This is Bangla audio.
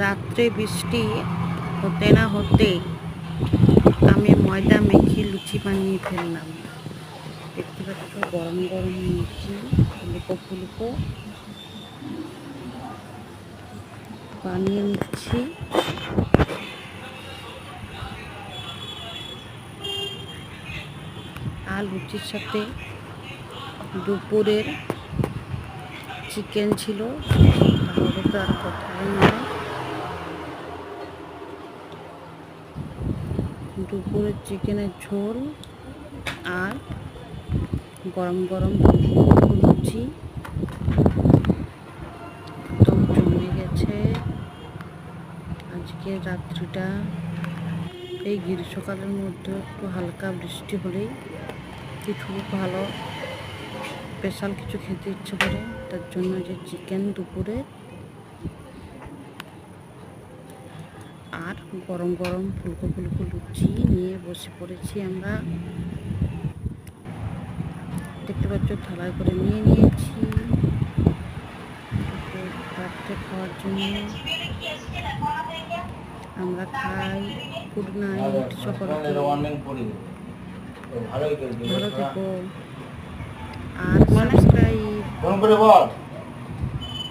রাত্রে বৃষ্টি হতে না হতে আমি ময়দা মেখে লুচি বানিয়ে ফেললাম। দেখতে পাচ্ছ গরম গরম লুচি ফুলকো ফুলকো বানিয়ে নিচ্ছি। আর লুচির সাথে দুপুরের চিকেন ছিল, তাহলে তো আর কথাই নয়। দুপুরের চিকেনের ঝোল আর গরম গরম লুচি একদম জমে গেছে। আজকের রাত্রিটা এই গ্রীষ্মকালের মধ্যে একটু হালকা বৃষ্টি হলেই কিছু ভালো স্পেশাল কিছু খেতে ইচ্ছে করে, তার জন্য যে চিকেন দুপুরে আর গরম গরম ফুলকো ফুলকো লুচি নিয়ে বসে পড়েছি আমরা। দেখতে পাচ্ছ থালায় করে নিয়ে নিয়েছি রাত্রে খাওয়ার জন্য। আমরা খাই। গুড নাইট সকলকে, ভালো থেকো আর সাবস্ক্রাইব।